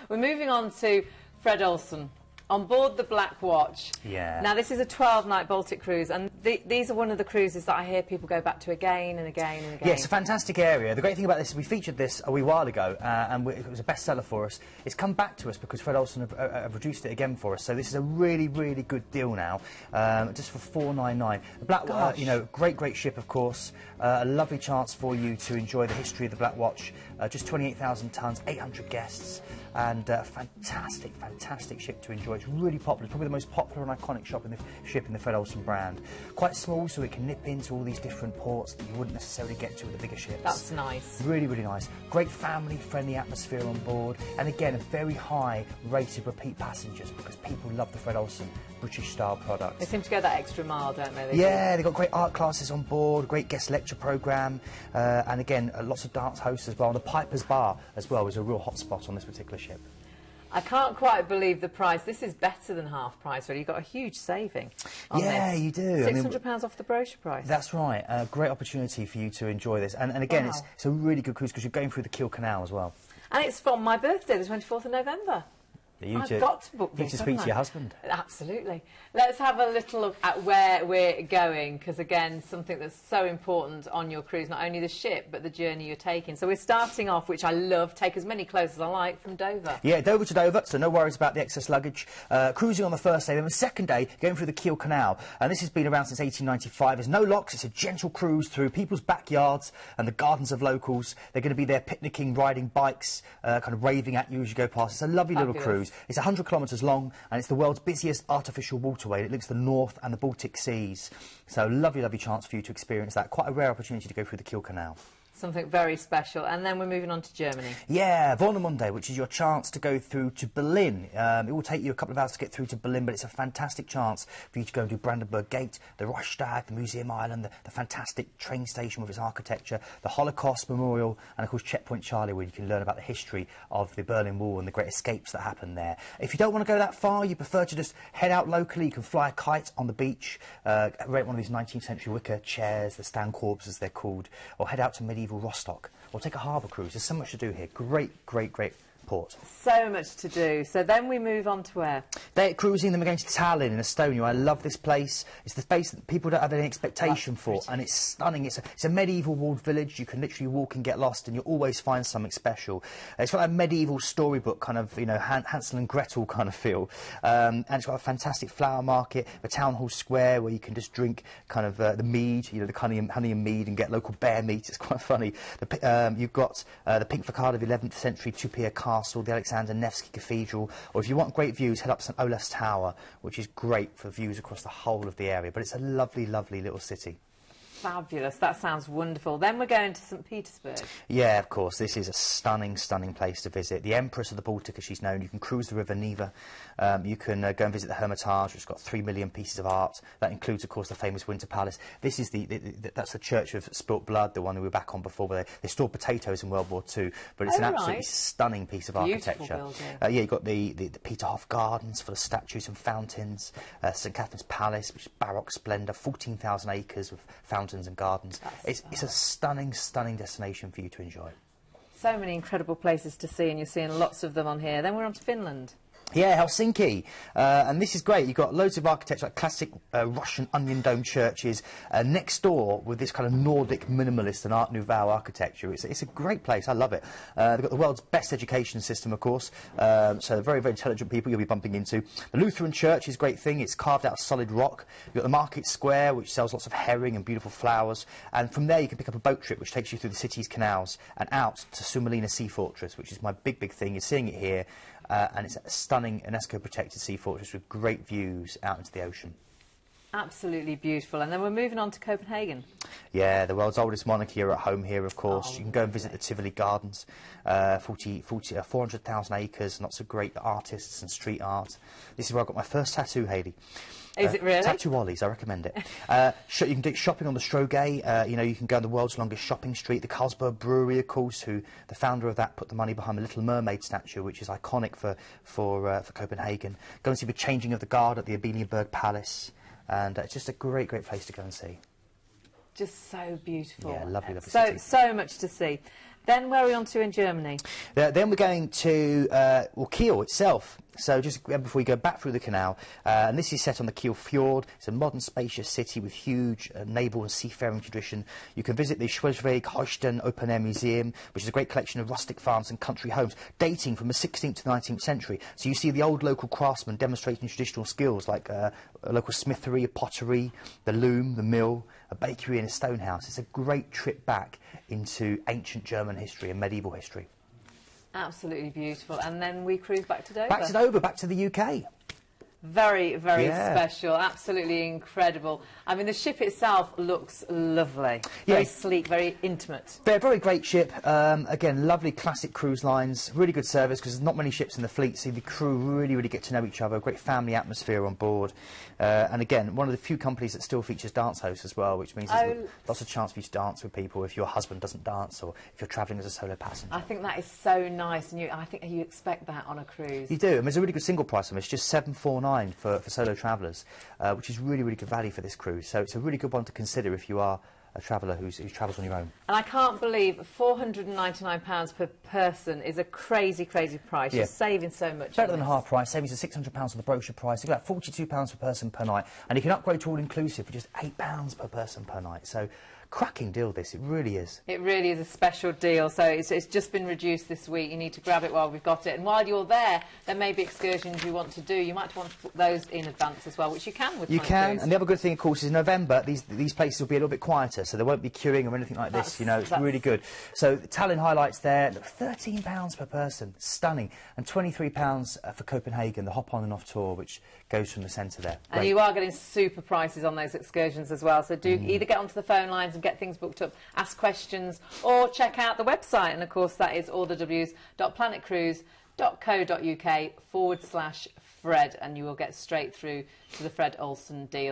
We're moving on to Fred Olsen. On board the Black Watch. Yeah. Now, this is a 12-night Baltic cruise, and these are one of the cruises that I hear people go back to again and again and again. Yeah, it's a fantastic area. The great thing about this is we featured this a wee while ago, and it was a bestseller for us. It's come back to us because Fred Olsen have produced it again for us. So this is a really, really good deal now, just for $4.99. The Black, you know, great ship, of course. A lovely chance for you to enjoy the history of the Black Watch. Just 28,000 tonnes, 800 guests, and fantastic ship to enjoy. It's really popular. It's probably the most popular and iconic ship in the Fred Olsen brand. Quite small, so it can nip into all these different ports that you wouldn't necessarily get to with the bigger ships. That's nice. Really nice. Great family-friendly atmosphere on board, and again, a very high rate of repeat passengers because people love the Fred Olsen British-style product. They seem to go that extra mile, don't they? They've got great art classes on board, great guest lecture programme, and again, lots of dance hosts as well. And the Piper's Bar as well is a real hotspot on this particular ship. I can't quite believe the price. This is better than half price, really. You've got a huge saving on this. Yeah, you do. £600 off the brochure price. That's right. A great opportunity for you to enjoy this. And again, wow. it's a really good cruise because you're going through the Kiel Canal as well. And it's from my birthday, the 24th of November. I've got to book this. You need to speak to your husband. Absolutely. Let's have a little look at where we're going, because again, something that's so important on your cruise, not only the ship, but the journey you're taking. So we're starting off, which I love, take as many clothes as I like, from Dover. Yeah, Dover to Dover, so no worries about the excess luggage. Cruising on the first day, then the second day, going through the Kiel Canal. And this has been around since 1895. There's no locks, it's a gentle cruise through people's backyards and the gardens of locals. They're going to be there picnicking, riding bikes, kind of raving at you as you go past. It's a lovely little cruise. It's 100 kilometres long, and it's the world's busiest artificial waterway. It links the North and the Baltic seas. So lovely chance for you to experience that. Quite a rare opportunity to go through the Kiel Canal. Something very special. And then we're moving on to Germany. Yeah, Warnemünde, which is your chance to go through to Berlin. It will take you a couple of hours to get through to Berlin, but it's a fantastic chance for you to go and do Brandenburg Gate, the Reichstag, the Museum Island, the fantastic train station with its architecture, the Holocaust Memorial, and of course Checkpoint Charlie, where you can learn about the history of the Berlin Wall and the great escapes that happened there. If you don't want to go that far, you prefer to just head out locally, you can fly a kite on the beach, rent one of these 19th century wicker chairs, the Standkorbs as they're called, or head out to medieval Rostock, or take a harbour cruise. There's so much to do here. Great port. So much to do. So then we move on to where? They're cruising, then we're going to Tallinn in Estonia. I love this place. It's the place that people don't have any expectation for, and it's stunning. It's a medieval walled village. You can literally walk and get lost, and you'll always find something special. It's got that medieval storybook kind of, you know, Hansel and Gretel kind of feel. And it's got a fantastic flower market, the town hall square where you can just drink kind of the mead, you know, the honey and mead, and get local bear meat. It's quite funny. You've got the pink facade of 11th century two-pier Castle, the Alexander Nevsky Cathedral, or if you want great views, head up St Olaf's Tower, which is great for views across the whole of the area. But it's a lovely little city. Fabulous. That sounds wonderful. Then we're going to St Petersburg. Yeah, of course. This is a stunning place to visit. The Empress of the Baltic, as she's known. You can cruise the River Neva. You can go and visit the Hermitage, which has got 3 million pieces of art. That includes, of course, the famous Winter Palace. This is that's the Church of Spilt Blood, the one we were back on before, where they stored potatoes in World War II. But it's an absolutely stunning piece of architecture. Yeah, you've got the Peterhof Gardens full of statues and fountains. St Catherine's Palace, which is Baroque splendour, 14,000 acres with fountains and gardens. It's a stunning destination for you to enjoy. So many incredible places to see, and you're seeing lots of them on here. Then we're on to Finland. Yeah, Helsinki, and this is great. You've got loads of architecture, like classic Russian onion dome churches next door with this kind of Nordic minimalist and Art Nouveau architecture. It's a great place. I love it. They've got the world's best education system, of course, so very intelligent people you'll be bumping into. The Lutheran Church is a great thing. It's carved out of solid rock. You've got the Market Square, which sells lots of herring and beautiful flowers, and from there you can pick up a boat trip which takes you through the city's canals and out to Suomenlinna Sea Fortress, which is my big thing. You're seeing it here. And it's a stunning UNESCO-protected sea fortress with great views out into the ocean. Absolutely beautiful. And then we're moving on to Copenhagen. Yeah, the world's oldest monarchy are at home here, of course. You can go and visit the Tivoli Gardens, 400,000 acres, lots of great artists and street art. This is where I got my first tattoo, Hayley. Is it really? Tattoo Ollie's, I recommend it. You can do shopping on the Strøgade. You know, you can go on the world's longest shopping street. The Carlsberg Brewery, of course, who the founder of that put the money behind the Little Mermaid statue, which is iconic for Copenhagen. Go and see the changing of the guard at the Amalienborg Palace, and it's just a great place to go and see. Just so beautiful. Yeah, lovely city. So much to see. Then where are we on to in Germany? Then we're going to Kiel itself. So just before we go back through the canal, and this is set on the Kiel Fjord. It's a modern, spacious city with huge naval and seafaring tradition. You can visit the Schleswig-Holstein Open Air Museum, which is a great collection of rustic farms and country homes dating from the 16th to 19th century. So you see the old local craftsmen demonstrating traditional skills like a local smithery, a pottery, the loom, the mill, a bakery and a stone house. It's a great trip back into ancient German history and medieval history. Absolutely beautiful. And then we cruise back to Dover. Back to Dover, back to the UK. Very, very special, absolutely incredible. I mean, the ship itself looks lovely. Very sleek, very intimate. Very great ship. Again, lovely classic cruise lines. Really good service because there's not many ships in the fleet, so the crew really get to know each other. Great family atmosphere on board. And again, one of the few companies that still features dance hosts as well, which means there's lots of chance for you to dance with people if your husband doesn't dance or if you're travelling as a solo passenger. I think that is so nice, and I think you expect that on a cruise. You do, and there's a really good single price on it. It's just £749 for solo travellers, which is really good value for this cruise. So it's a really good one to consider if you are a traveller who travels on your own. And I can't believe £499 per person is a crazy price. You're saving so much. Better than half price, savings of £600 on the brochure price. You've got £42 per person per night, and you can upgrade to all-inclusive for just £8 per person per night. So cracking deal, this, it really is. It really is a special deal, so it's just been reduced this week. You need to grab it while we've got it, and while you're there may be excursions you want to do. You might want to put those in advance as well, which you can with You can, and the other good thing, of course, is November, these places will be a little bit quieter, so there won't be queuing or anything like this, you know, it's really good. So the Tallinn highlights there, look, £13 per person, stunning, and £23 for Copenhagen, the hop-on and off tour, which goes from the centre there. Great. And you are getting super prices on those excursions as well, so do either get onto the phone lines and get things booked up, ask questions, or check out the website. And of course that is allthews.planetcruise.co.uk/Fred, and you will get straight through to the Fred Olsen deal.